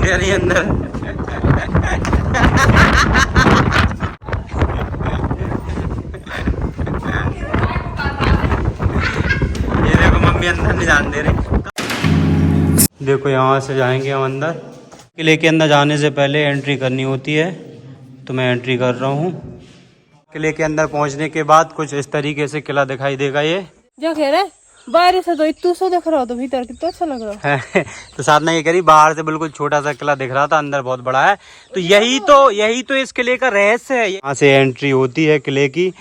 दे रही अंदर। ये देखो मम्मी अंदर नहीं जाने दे रही। देखो यहाँ से जाएंगे हम अंदर। किले के अंदर जाने से पहले एंट्री करनी होती है, तो मैं एंट्री कर रहा हूँ। किले के अंदर पहुँचने के बाद कुछ इस तरीके से किला दिखाई देगा। ये क्या कह रहे, बाहर से तो इतना सा दिख रहा हो, तो भीतर कितना अच्छा लग रहा है। तो साधना ये करी, बाहर से बिल्कुल छोटा सा किला दिख रहा था, अंदर बहुत बड़ा है। तो यही तो इस किले का रहस्य है। यहाँ से एंट्री होती है किले की,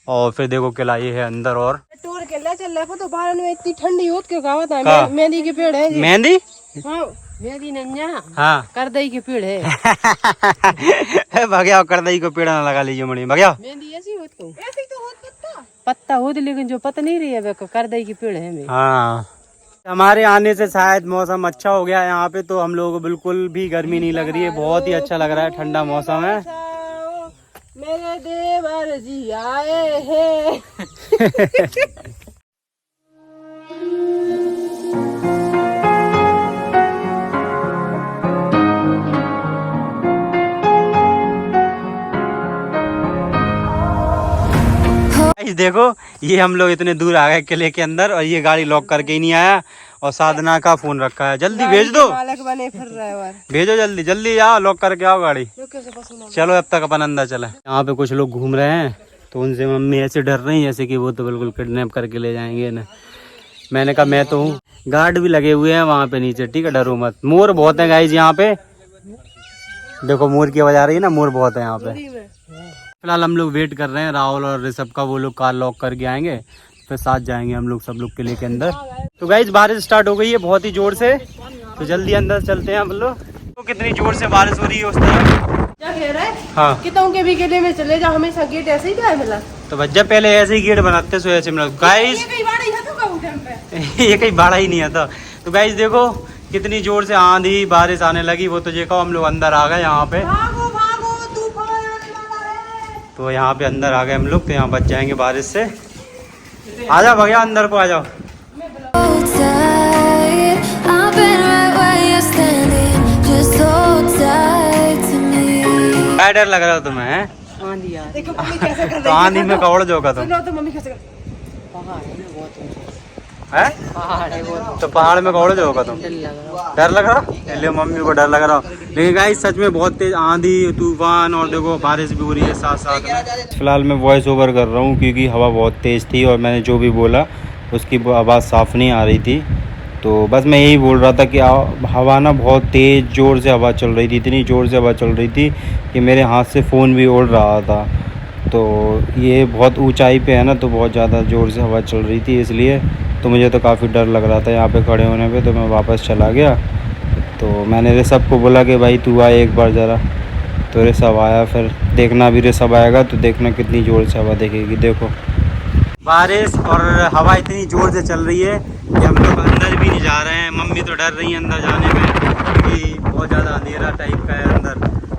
और फिर देखो किला ये है अंदर। और टूर किला चल रहा तो बाहर में इतनी ठंडी होत के कहावत है। मेहंदी के पेड़ है। मेहंदी, हाँ मेहंदी नहीं, हाँ करदई के पेड़ है। भगया करदई को पेड़ ना लगा लीजिए मणि, भगया। मेहंदी ऐसी होत को, ऐसी तो होत पत्ता होत, लेकिन जो पता नहीं रही है करदई के पेड़ है। हाँ, हमारे आने से शायद मौसम अच्छा हो गया यहाँ पे, तो हम लोगों को बिल्कुल भी गर्मी नहीं लग रही है। बहुत ही अच्छा लग रहा है, ठंडा मौसम है। मेरे देवर जी आए हैं। देखो ये हम लोग इतने दूर आ गए किले के अंदर, और ये गाड़ी लॉक करके ही नहीं आया, और साधना का फोन रखा है। जल्दी भेज दो, मालक बने फिर रहा है। भेजो जल्दी जल्दी, आओ लॉक करके आओ गाड़ी। चलो अब तक अपन अंदर चले। यहाँ पे कुछ लोग घूम रहे हैं, तो उनसे मम्मी ऐसे डर रही है जैसे कि वो तो बिल्कुल किडनैप करके ले जाएंगे ना। मैंने कहा मैं तो हूँ, गार्ड भी लगे हुए हैं वहाँ पे नीचे, ठीक है, डरो मत। मोर बहुत है गाइस यहाँ पे, देखो मोर की आवाज आ रही है ना, मोर बहुत है यहाँ पे। फिलहाल हम लोग वेट कर रहे हैं राहुल और ऋषभ का, वो लोग कार लॉक करके आएंगे, फिर साथ जाएंगे हम लोग सब लोग किले के अंदर। तो गाइस बारिश स्टार्ट हो गई है बहुत ही जोर से, तो जल्दी अंदर चलते हैं हम लोग। तो कितनी जोर से बारिश हो रही है उस तरफ। क्या कह रहे हैं? हाँ, कितों के भी किले में चले जाओ, हमेशा गेट ऐसे ही क्या मिला। तो भज्जा पहले ऐसे ही गेट बनाते सो ऐसे मिला। गाइस ये कहीं बाड़ा ही नहीं आता। तो गाइस देखो कितनी जोर से आंधी बारिश आने लगी, वो तो देखो हम लोग अंदर आ गए यहाँ पे। तो यहाँ पे अंदर आ गए हम लोग, तो यहाँ बच जाएंगे बारिश से। आ जाओ भैया अंदर को आ जाओ। क्या डर लग रहा हो तुम्हें? है तो आंधी में कौड़ जोगा तुम है, तो पहाड़ में कौड़ जोगा तुम। डर लग रहा, चलिए मम्मी को डर लग रहा। लेकिन गाइस सच में बहुत तेज आंधी तूफान, और देखो बारिश भी हो रही है साथ साथ में। फिलहाल मैं वॉइस ओवर कर रहा हूँ क्योंकि हवा बहुत तेज थी, और मैंने जो भी बोला उसकी आवाज़ साफ नहीं आ रही थी। तो बस मैं यही बोल रहा था कि हवा ना बहुत तेज़ जोर से हवा चल रही थी, इतनी ज़ोर से हवा चल रही थी कि मेरे हाथ से फ़ोन भी उड़ रहा था। तो ये बहुत ऊंचाई पे है ना, तो बहुत ज़्यादा ज़ोर से हवा चल रही थी, इसलिए तो मुझे तो काफ़ी डर लग रहा था यहाँ पे खड़े होने पे। तो मैं वापस चला गया। तो मैंने ऋषभ को बोला कि भाई तू आए एक बार ज़रा, तो ऋषभ आया। फिर देखना भी ऋषभ आएगा तो देखना कितनी ज़ोर से हवा देखेगी। देखो बारिश और हवा इतनी ज़ोर से चल रही है कि हम लोग अंदर भी नहीं जा रहे हैं। मम्मी तो डर रही है अंदर जाने में क्योंकि बहुत ज़्यादा अंधेरा टाइप का है अंदर।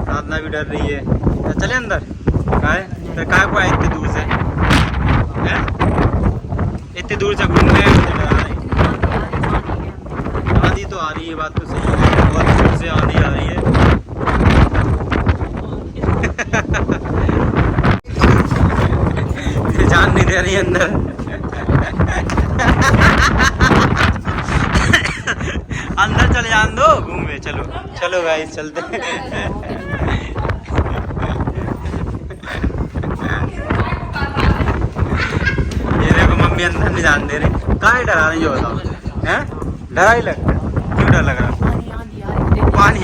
साधना भी डर रही है। तो चले अंदर, फिर काय को आए इतनी दूर से, इतनी दूर से घूम गए, मुझे डरा रही। आंधी तो आ रही है, बात तो सही है, बहुत जोर से आंधी आ रही है। जान नहीं दे रही अंदर। अंदर चले जान दो, घूमे। चलो चलो गाइस चलते। ये देखो मम्मी अंदर नहीं जान दे रही। कहाँ डरा रही हो बताओ, हैं? डरा ही लग, क्यों डर लग रहा? पानी।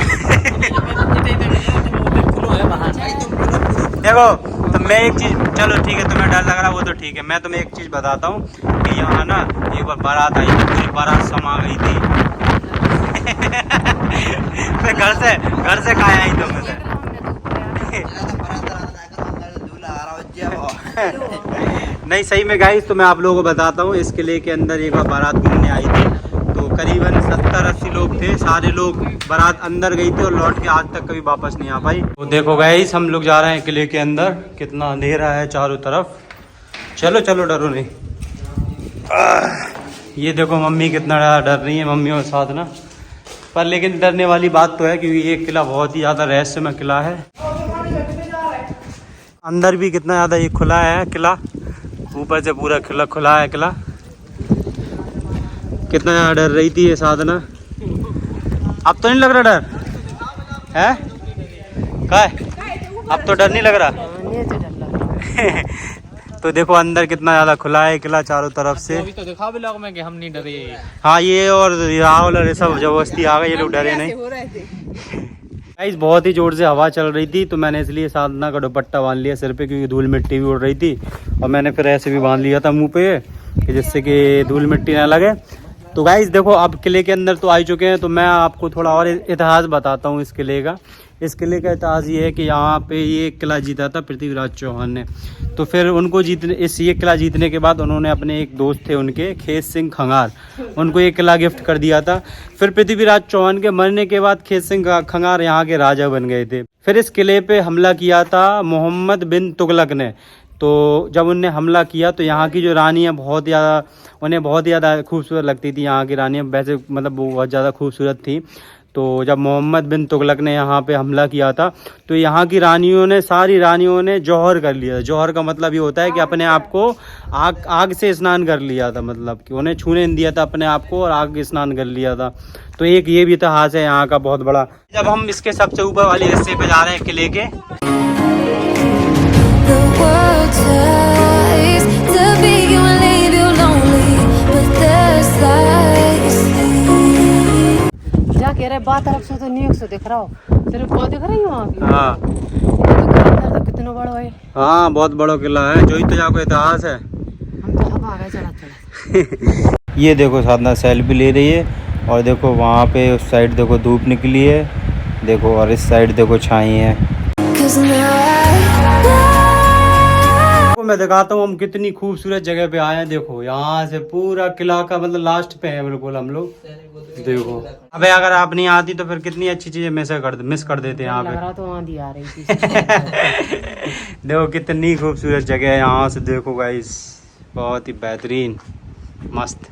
देखो तो मैं एक चीज़, चलो ठीक है तुम्हें डर लग रहा वो तो ठीक है, मैं तुम्हें एक चीज़ बताता हूँ कि यहाँ ना एक बार बारात आई थी, पूरी बारात समा गई थी। मैं घर से कहाँ आई तुम से? नहीं सही में गाइस, तो मैं आप लोगों को बताता हूँ, इस किले के अंदर एक बार बारात घूमने आई थी। तो करीबन 70-80 लोग थे, सारे लोग बारात अंदर गई थी और लौट के आज तक कभी वापस नहीं आ पाई। तो देखो गाइस हम लोग जा रहे हैं किले के अंदर, कितना अंधेरा है चारों तरफ। चलो चलो डरो नहीं। ये देखो मम्मी कितना डर रही है, मम्मी और साथ ना। पर लेकिन डरने वाली बात तो है क्योंकि ये किला बहुत ही ज़्यादा रहस्यमय किला है। अंदर भी कितना ज़्यादा ये खुला है किला, ऊपर से पूरा खुला खुला है किला। कितना ज़्यादा डर रही थी ये साधना, अब तो नहीं लग रहा डर है? क्या है? अब तो डर नहीं लग रहा। तो देखो अंदर कितना ज्यादा खुला है किला चारों तरफ से। अभी तो दिखा भी लोग में कि हम नहीं डरे। हाँ ये और राहुल और ये सब जबरदस्ती आ गए, ये लोग डरे नहीं। गाइस बहुत ही जोर से हवा चल रही थी तो मैंने इसलिए साधना का दुपट्टा बांध लिया सिर पे क्योंकि धूल मिट्टी भी उड़ रही थी, और मैंने फिर ऐसे भी बांध लिया था मुंह पे कि जिससे कि धूल मिट्टी ना लगे। तो गाइस देखो अब किले के अंदर तो आ चुके हैं, तो मैं आपको थोड़ा और इतिहास बताता हूँ इस किले का। इस किले का इतिहास ये है कि यहाँ पे ये किला जीता था पृथ्वीराज चौहान ने। तो फिर उनको ये किला जीतने के बाद उन्होंने अपने एक दोस्त थे उनके खेत सिंह खंगार, उनको ये किला गिफ्ट कर दिया था। फिर पृथ्वीराज चौहान के मरने के बाद खेत सिंह खंगार यहाँ के राजा बन गए थे। फिर इस किले पे हमला किया था मोहम्मद बिन तुगलक ने। तो जब उनने हमला किया तो यहाँ की जो रानियाँ उन्हें बहुत ज़्यादा खूबसूरत लगती थी। यहाँ की रानियाँ वैसे मतलब वो बहुत ज़्यादा खूबसूरत थी। तो जब मोहम्मद बिन तुगलक ने यहाँ पे हमला किया था तो यहाँ की सारी रानियों ने जौहर कर लिया था। जौहर का मतलब ये होता है कि अपने आप को आग से स्नान कर लिया था, मतलब कि उन्हें छूने नहीं दिया था अपने आप को और आग स्नान कर लिया था। तो एक ये भी इतिहास है यहाँ का बहुत बड़ा। जब हम इसके सबसे ऊपर वाले हिस्से पे जा रहे हैं किले के, जा कह रहे बात तरफ से तो न्यूज़ से दिख रहा हो, तेरे को दिख रही वहाँ की? हाँ तो कितना बड़ा है। हाँ बहुत बड़ा किला है, जो ही तो यहाँ को इतिहास है। हम तो हवा आ गए चढ़ा। ये देखो साधना सेल्फी ले रही है, और देखो वहाँ पे उस साइड देखो धूप निकली है देखो, और इस साइड देखो छाई है। मैं दिखाता हूँ हम कितनी खूबसूरत जगह पे आए हैं। देखो यहाँ से पूरा किला का मतलब लास्ट पे है बिल्कुल हम लोग। देखो अबे अगर आप नहीं आती तो फिर कितनी अच्छी चीजें मिस कर देते हैं यहाँ पे। तो आंधी आ रही थी। देखो कितनी खूबसूरत जगह है यहाँ से, देखो गाइस बहुत ही बेहतरीन मस्त।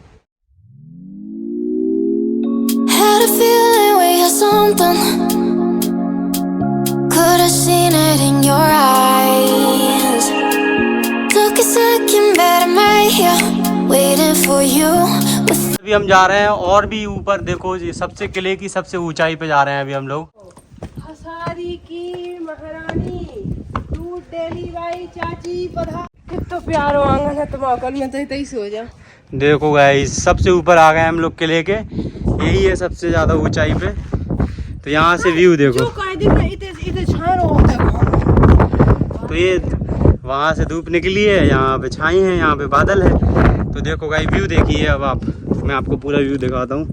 अभी हम जा रहे हैं और भी ऊपर। देखो जी सबसे किले की सबसे ऊंचाई पे जा रहे हैं अभी हम लोग। हसारी की महारानी दूध डेली भाई चाची पधा कितना प्यारो आंगन है तुम्हारा, में तो ही सो जा। देखो गाइस सबसे ऊपर आ गए हम लोग किले के, यही है सबसे ज्यादा ऊंचाई पे। तो यहाँ से व्यू देखो, तो ये वहाँ से धूप निकली है, यहाँ पे छाई है, यहाँ पे बादल है। तो देखो गाइस व्यू देखिए। अब आप मैं आपको पूरा व्यू दिखाता हूँ।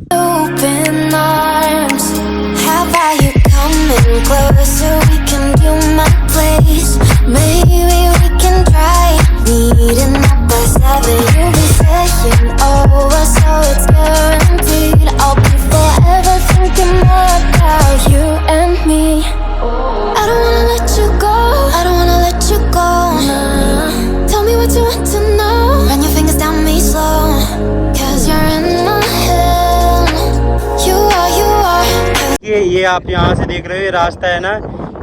ये आप यहाँ से देख रहे हो, ये रास्ता है ना,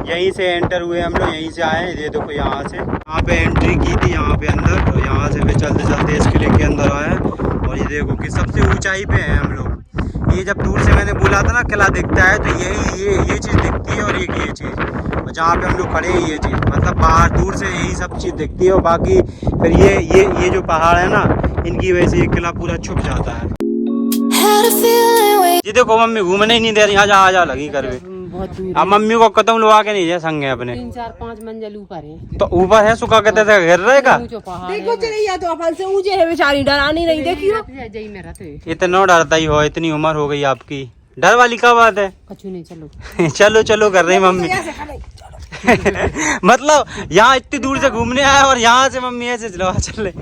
यहीं से एंटर हुए हम लोग, यहीं से आए हैं। ये देखो यहाँ से यहाँ पे एंट्री की थी यहाँ पे अंदर, तो यहाँ से फिर चलते चलते इस किले के अंदर आए। और ये देखो कि सबसे ऊंचाई पे हैं हम लोग। ये जब दूर से मैंने बोला था ना किला दिखता है, तो ये चीज़ दिखती है और एक ये चीज़, और जहाँ पे हम लोग खड़े हैं ये चीज़, मतलब बाहर दूर से यही सब चीज़ दिखती है। और बाकी फिर ये जो पहाड़ है ना, इनकी वजह से ये किला पूरा छुप जाता है। ये देखो मम्मी घूमने ही नहीं दे रही, आ जा लगी कर भी। बहुत दूर। अब मम्मी को कदम लगा के नहीं है संग है अपने। 3-4-5 मंजिल ऊपर है। तो ऊपर है सुखा कहते थे घर रहेगा। देखो चलिए तो अपन से ऊंचे है, बेचारी डरानी नहीं देखियो। इतना डरता ही हो, इतनी उम्र हो गई आपकी, डर वाली क्या बात है। कछु नहीं, चलो चलो चलो कर रही मम्मी। मतलब यहाँ इतनी दूर से घूमने आए और यहाँ से मम्मी ऐसे चले।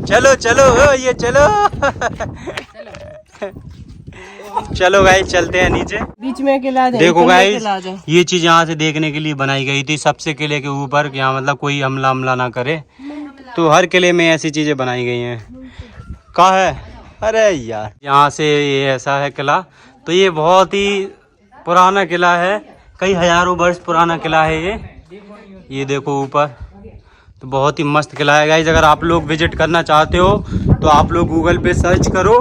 चलो चलो ये चलो। चलो गाइस चलते हैं नीचे। बीच में किला देखो गाइस ये चीज यहाँ से देखने के लिए बनाई गई थी, सबसे किले के ऊपर, यहाँ मतलब कोई हमला ना करे। तो हर किले में ऐसी चीजें बनाई गई हैं। कहाँ है अरे यार, यहाँ से ये ऐसा है किला। तो ये बहुत ही पुराना किला है, कई हजारों वर्ष पुराना किला है ये देखो ऊपर। तो बहुत ही मस्त किला है गाइस। अगर आप लोग विजिट करना चाहते हो तो आप लोग गूगल पे सर्च करो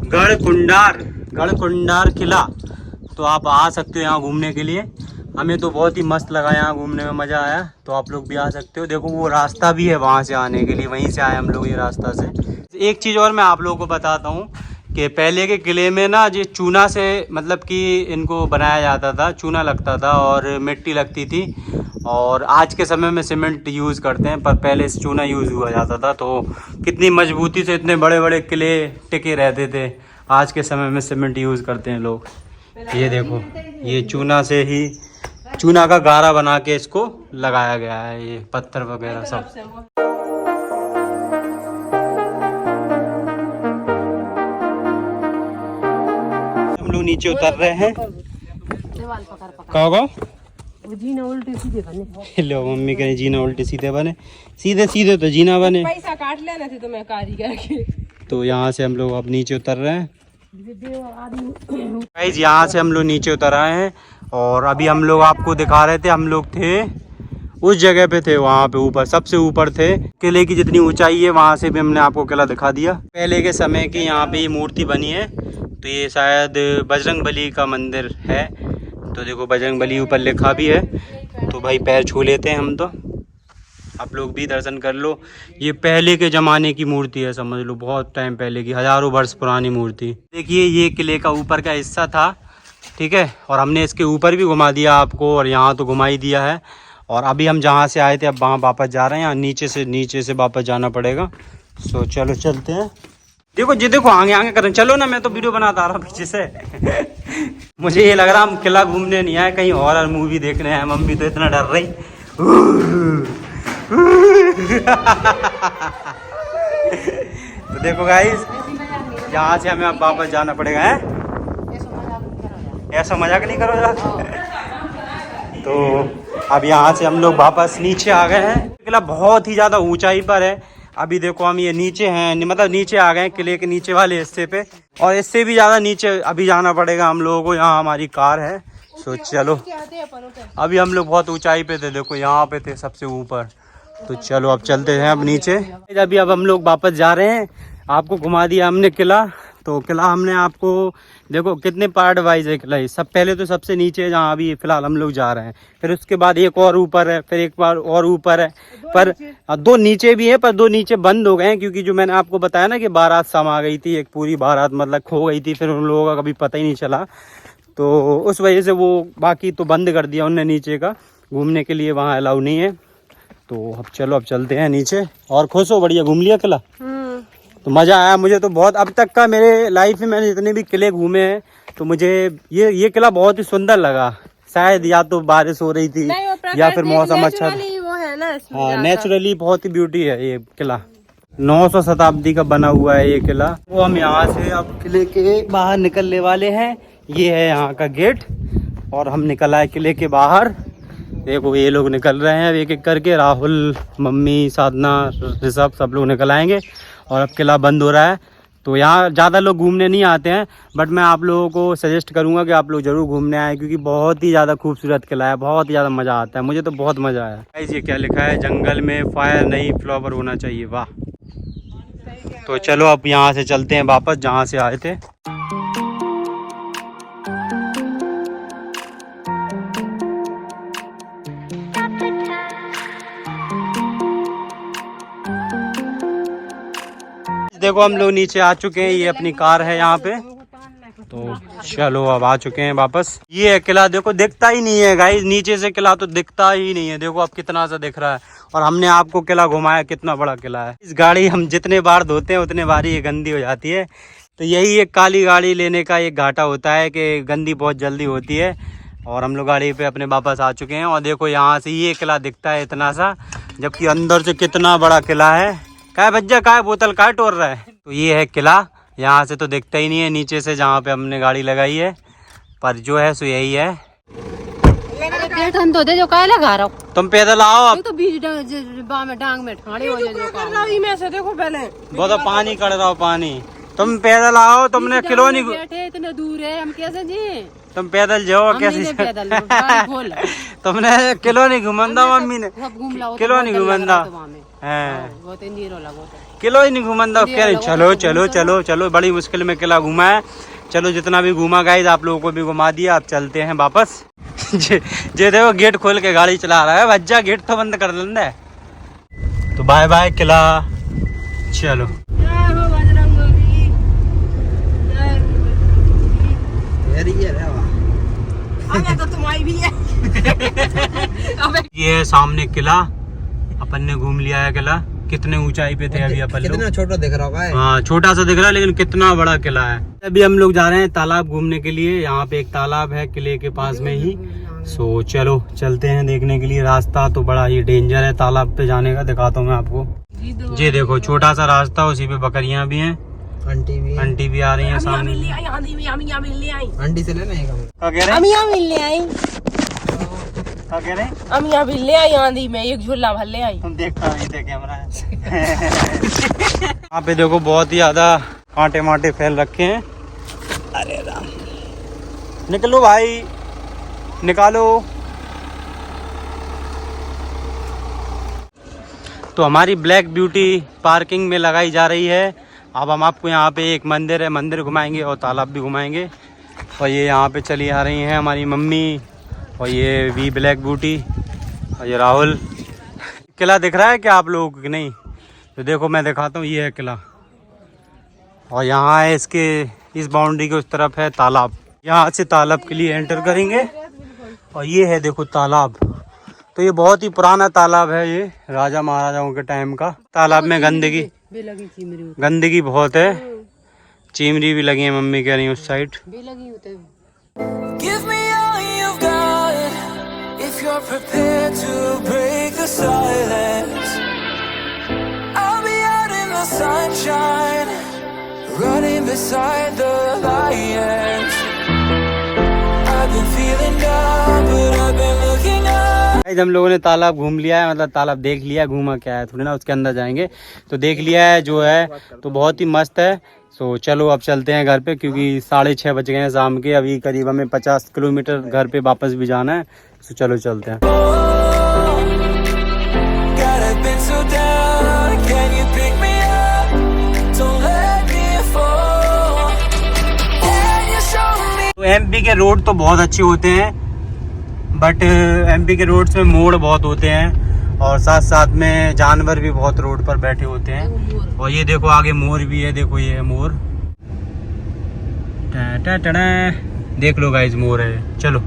गढ़कुंडार किला, तो आप आ सकते हो यहाँ घूमने के लिए। हमें तो बहुत ही मस्त लगा, यहाँ घूमने में मज़ा आया। तो आप लोग भी आ सकते हो। देखो वो रास्ता भी है वहाँ से आने के लिए, वहीं से आए हम लोग ये रास्ता से। एक चीज़ और मैं आप लोगों को बताता हूँ कि पहले के किले में ना ये चूना से मतलब कि इनको बनाया जाता था, चूना लगता था और मिट्टी लगती थी। और आज के समय में सीमेंट यूज़ करते हैं, पर पहले चूना यूज़ हुआ जाता था। तो कितनी मजबूती से इतने बड़े बड़े किले टिके रहते थे। आज के समय में सीमेंट यूज़ करते हैं लोग। ये देखो, ये चूना से ही, चूना का गारा बना के इसको लगाया गया है, ये पत्थर वगैरह सब। हम लोग नीचे उतर रहे हैं। कहो जीना उल्टे सीधे बने। लो मम्मी कह रही जीना उल्टे सीधे बने, सीधे सीधे तो जीना बने। पैसा काट लेना थे तो मैं कारीगर के। तो यहाँ से हम लोग अब नीचे उतर रहे हैं गाइस। यहाँ से हम लोग नीचे उतर आए हैं और अभी हम लोग आपको दिखा रहे थे, हम लोग थे उस जगह पे थे, वहाँ पे ऊपर सबसे ऊपर थे। किले की जितनी ऊंचाई है वहाँ से भी हमने आपको किला दिखा दिया। पहले के समय की यहाँ पे ये मूर्ति बनी है, तो ये शायद बजरंगबली का मंदिर है। तो देखो बजरंगबली ऊपर लिखा भी है। तो भाई पैर छू लेते हैं हम, तो आप लोग भी दर्शन कर लो। ये पहले के ज़माने की मूर्ति है, समझ लो बहुत टाइम पहले की, हज़ारों वर्ष पुरानी मूर्ति। देखिए ये किले का ऊपर का हिस्सा था, ठीक है। और हमने इसके ऊपर भी घुमा दिया आपको, और यहाँ तो घुमा ही दिया है। और अभी हम जहाँ से आए थे अब वहाँ वापस जा रहे हैं। यहाँ नीचे से वापस जाना पड़ेगा। सो चलो चलते हैं। देखो जी, देखो आगे आगे करें, चलो ना, मैं तो वीडियो बनाता आ रहा हूँ पीछे से। मुझे ये लग रहा हम किला घूमने नहीं आए, कहीं हॉरर मूवी देखने आए। मम्मी तो इतना डर रही। तो देखो गाइस, यहाँ से हमें अब वापस जाना पड़ेगा। है ऐसा मजाक नहीं करो यार। तो अब यहाँ से हम लोग वापस नीचे आ गए हैं। किला बहुत ही ज़्यादा ऊंचाई पर है। अभी देखो हम ये नीचे हैं, मतलब नीचे आ गए हैं किले के नीचे वाले हिस्से पे, और इससे भी ज़्यादा नीचे अभी जाना पड़ेगा हम लोगों को। यहाँ हमारी कार है। सो चलो, अभी हम लोग बहुत ऊंचाई पे थे, देखो यहाँ पे थे सबसे ऊपर। तो चलो अब चलते हैं अब नीचे। अभी अब हम लोग वापस जा रहे हैं। आपको घुमा दिया हमने किला। तो किला हमने आपको, देखो कितने पार्ट वाइज है किला। सब पहले तो सबसे नीचे जहाँ अभी फिलहाल हम लोग जा रहे हैं, फिर उसके बाद एक और ऊपर है, फिर एक बार और ऊपर है, पर दो नीचे भी है, पर दो नीचे बंद हो गए हैं। क्योंकि जो मैंने आपको बताया ना कि बारात समा गई थी, एक पूरी बारात मतलब खो गई थी, फिर उन लोगों का कभी पता ही नहीं चला। तो उस वजह से वो बाकी तो बंद कर दिया उनने नीचे का, घूमने के लिए वहाँ अलाउ नहीं है। तो अब चलो अब चलते हैं नीचे। और खुश हो, बढ़िया घूम लिया किला? तो मज़ा आया मुझे तो बहुत। अब तक का मेरे लाइफ में मैंने जितने भी किले घूमे हैं, तो मुझे ये किला बहुत ही सुंदर लगा। शायद या तो बारिश हो रही थी या फिर मौसम अच्छा था। हाँ, नेचुरली बहुत ही ब्यूटी है ये किला। 900 शताब्दी का बना हुआ है ये किला। वो हम यहाँ से अब किले के बाहर निकलने वाले हैं। ये है यहाँ का गेट, और हम निकल आए किले के बाहर। देखो ये लोग निकल रहे हैं एक एक करके, राहुल, मम्मी, साधना, ऋषभ, सब लोग निकल आएंगे। और अब किला बंद हो रहा है। तो यहाँ ज़्यादा लोग घूमने नहीं आते हैं, बट मैं आप लोगों को सजेस्ट करूँगा कि आप लोग ज़रूर घूमने आए, क्योंकि बहुत ही ज़्यादा खूबसूरत किला है, बहुत ही ज़्यादा मज़ा आता है। मुझे तो बहुत मज़ा आया। ये क्या लिखा है, जंगल में फायर नहीं फ्लावर होना चाहिए। वाह। तो चलो अब यहाँ से चलते हैं वापस जहाँ से आए थे। देखो हम लोग नीचे आ चुके हैं, ये अपनी कार है यहाँ पे। तो चलो अब आ चुके हैं वापस। ये है किला, देखो दिखता ही नहीं है गाइस, नीचे से किला तो दिखता ही नहीं है। देखो अब कितना सा दिख रहा है, और हमने आपको किला घुमाया, कितना बड़ा किला है। इस गाड़ी हम जितने बार धोते हैं उतने बार ये गंदी हो जाती है। तो यही एक काली गाड़ी लेने का एक घाटा होता है कि गंदी बहुत जल्दी होती है। और हम लोग गाड़ी पे अपने वापस आ चुके हैं। और देखो यहाँ से ये किला दिखता है इतना सा, जबकि अंदर से कितना बड़ा किला है। क्या बच्चा, क्या बोतल का तोड़ रहा है। तो ये है किला, यहाँ से तो दिखता ही नहीं है, नीचे से जहाँ पे हमने गाड़ी लगाई है। पर जो है सो यही है। तो दे जो काय लगा रहा हूं। तुम पैदल आओ अब। तो बीच डांग में ठाणे हो जाए। देखो पहले बहुत पानी कड़ रहा हो, पानी तुम पैदल आओ, तुमने किलो नहीं बैठे इतने दूर है, हम कैसे जी? तुम पैदल जाओ कैसे? तुमने किलो नहीं घुमंदा, मम्मी ने किलो नहीं घुमंदा, किलो ही नहीं घुमंदा। कह रहे चलो चलो चलो चलो, बड़ी मुश्किल में किला घुमा है। चलो जितना भी घुमा गाइस आप लोगों को भी घुमा दिया, आप चलते हैं वापस। जे देखो गेट खोल के गाड़ी चला रहा है, भज्जा गेट तो बंद कर लेना है। तो बाय बाय किला, चलो। तो तुम्हारी भी है। ये है सामने किला, अपन ने घूम लिया है किला। कितने ऊंचाई पे थे अभी अपन लोग, कितना छोटा दिख रहा है। हाँ छोटा सा दिख रहा है, लेकिन कितना बड़ा किला है। अभी हम लोग जा रहे हैं तालाब घूमने के लिए। यहाँ पे एक तालाब है किले के पास में ही। सो चलो चलते हैं देखने के लिए। रास्ता तो बड़ा ही डेंजर है तालाब पे जाने का, दिखाता हूँ मैं आपको। जी देखो छोटा सा रास्ता, उसी पे बकरियां भी हैं, आंटी भी आ रही हैं सामने। आंटी से लेना है क्या कह रहे हैं? अमिया मिलने आई, क्या कह रहे हैं? अमिया मिलने आई आंधी में, एक झूला भरले आई। तुम देखता नहीं थे कैमरा है। यहाँ पे देखो बहुत ही ज्यादा कांटे मांटे फैल रखे हैं। अरे राम, निकलो भाई निकालो। तो हमारी ब्लैक ब्यूटी पार्किंग में लगाई जा रही है। अब हम आपको यहाँ पे एक मंदिर है, मंदिर घुमाएंगे और तालाब भी घुमाएंगे। और ये यहाँ पे चली आ रही हैं हमारी मम्मी, और ये भी ब्लैक ब्यूटी, और ये राहुल। किला दिख रहा है क्या आप लोगों को कि नहीं? तो देखो मैं दिखाता हूँ, ये है किला, और यहाँ है इसके इस बाउंड्री के उस तरफ है तालाब। यहाँ से तालाब के लिए एंटर करेंगे, और ये है देखो तालाब। तो ये बहुत ही पुराना तालाब है, ये राजा महाराजाओं के टाइम का। तालाब में गंदगी बहुत है, चिमरी भी लगी है, मम्मी कह रही है उस side. Give me all you've got, if you're prepared to break the silence. I'll be out in the sunshine, running beside the lions. I've been feeling down, but I've been looking up. हम लोगों ने तालाब घूम लिया है, मतलब तालाब देख लिया, घूमा क्या है थोड़ी ना, उसके अंदर जाएंगे तो देख लिया है जो है, तो बहुत ही मस्त है। सो चलो अब चलते हैं घर पे, क्योंकि 6:30 बज गए हैं शाम के। अभी करीब हमें 50 किलोमीटर घर पे वापस भी जाना है। सो चलो चलते हैं। God, I've been so down, can you pick me up? Don't let me fall. Can you show me? तो एमपी के रोड तो बहुत अच्छे होते हैं, बट एमपी के रोड्स में मोड़ बहुत होते हैं, और साथ साथ में जानवर भी बहुत रोड पर बैठे होते हैं। और ये देखो आगे मोर भी है, देखो ये है मोर। टा टा टा, देख लो गाइस मोर है। चलो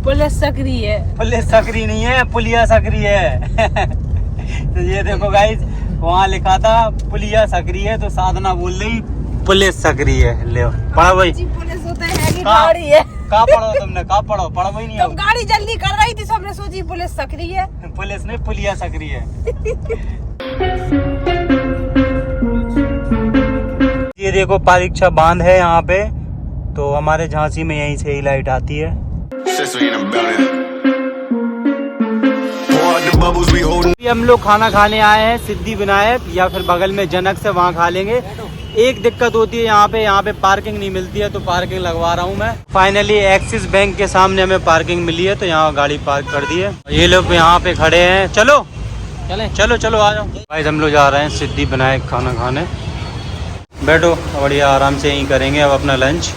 पुलिस सक्रिय है, पुलिस सक्रिय नहीं है, पुलिया सक्रिय है। तो ये देखो गाइस वहाँ लिखा था पुलिया सक्रिय है, तो साधना बोल रही पुलिस सक्रिय है। ले पढ़ा भाई, पुलिस होते हैं कि गाड़ी है। कहाँ पढ़ो तुमने, कहाँ पढ़ो? पढ़ा ही नहीं। तुम गाड़ी जल्दी कर रही थी, सबने सोची पुलिस सक्रिय है। पुलिस नहीं, पुलिया सक्रिय है। ये देखो परीक्षा बांध है यहाँ पे, तो हमारे झांसी में यहीं से ही लाइट आती है। अभी हम लोग खाना खाने आए हैं सिद्धि विनायक, या फिर बगल में जनक से, वहाँ खा लेंगे। एक दिक्कत होती है यहाँ पे पार्किंग नहीं मिलती है, तो पार्किंग लगवा रहा हूँ मैं। फाइनली एक्सिस बैंक के सामने हमें पार्किंग मिली है, तो यहाँ गाड़ी पार्क कर दी है। ये लोग यहाँ पे खड़े हैं, चलो चलो चलो आ जाओ भाई। हम लोग जा रहे हैं सिद्धि विनायक खाना खाने। बैठो बढ़िया आराम से यहीं करेंगे अब अपना लंच।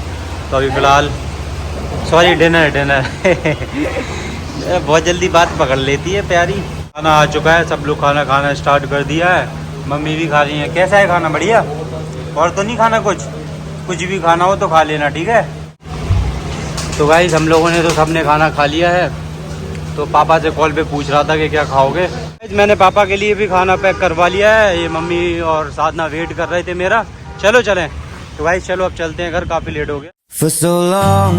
तो अभी फिलहाल सॉरी डिनर बहुत जल्दी बात पकड़ लेती है प्यारी। खाना आ चुका है, सब लोग खाना खाना स्टार्ट कर दिया है, मम्मी भी खा रही है। कैसा है खाना? बढ़िया। और तो नहीं खाना कुछ भी खाना हो तो खा लेना, ठीक है? तो गाइस हम लोगों ने तो सबने खाना खा लिया है। तो पापा से कॉल पे पूछ रहा था कि क्या खाओगे। मैंने पापा के लिए भी खाना पैक करवा लिया है, ये मम्मी और साधना वेट कर रहे थे मेरा। चलो चलें। तो गाइस चलो अब चलते हैं घर, काफ़ी लेट हो गया। For so long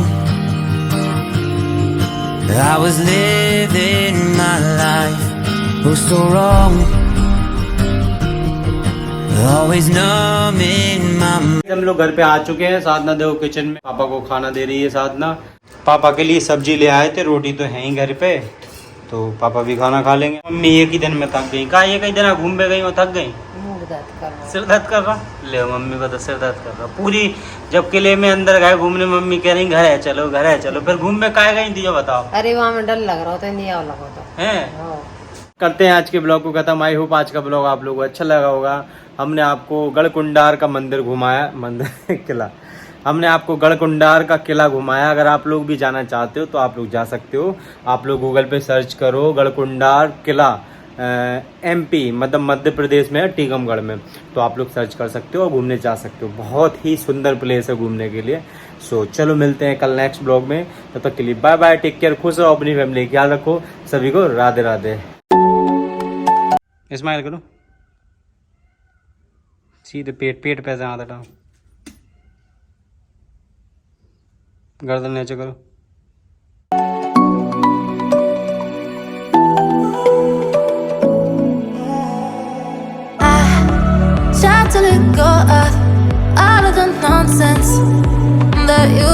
I was living my life, oh so wrong, always numb in my mind. हम लोग घर पे आ चुके हैं। साधना देखो किचन में पापा को खाना दे रही है। साधना पापा के लिए सब्जी ले आए थे, रोटी तो है ही घर पे। तो पापा भी खाना खा लेंगे। मम्मी एक ही दिन में थक गई। कहा ये कई दिन घूम पे गई हो, थक गई, सिर दर्द कर रहा। ले मम्मी को तो सिर दर्द कर रहा पूरी। जब किले में अंदर गए घूमने, मम्मी कह रही घर है चलो, घर है चलो। फिर घूम में काहे गई थी जो बताओ? अरे वहाँ में डर लग रहा होता, नहीं लगा होता है। करते हैं आज के ब्लॉग को खत्म। आई होप आज का ब्लॉग आप लोगों को अच्छा लगा होगा। हमने आपको गढ़कुंडार का मंदिर घुमाया, मंदिर किला, हमने आपको गढ़कुंडार का किला घुमाया। अगर आप लोग भी जाना चाहते हो तो आप लोग जा सकते हो। आप लोग गूगल पे सर्च करो गढ़कुंडार किला, MP मतलब मध्य प्रदेश में है, टीकमगढ़ में। तो आप लोग सर्च कर सकते हो और घूमने जा सकते हो। बहुत ही सुंदर प्लेस है घूमने के लिए। सो चलो मिलते हैं कल नेक्स्ट ब्लॉग में। तब तक के लिए बाय बाय, टेक केयर, खुश रहो, अपनी फैमिली का ख्याल रखो। सभी को राधे राधे। स्माइल करो, सीधे पेट पे से हाथ हटाओ, गर्दन नीचे करो। Tried to let go of all of the nonsense that you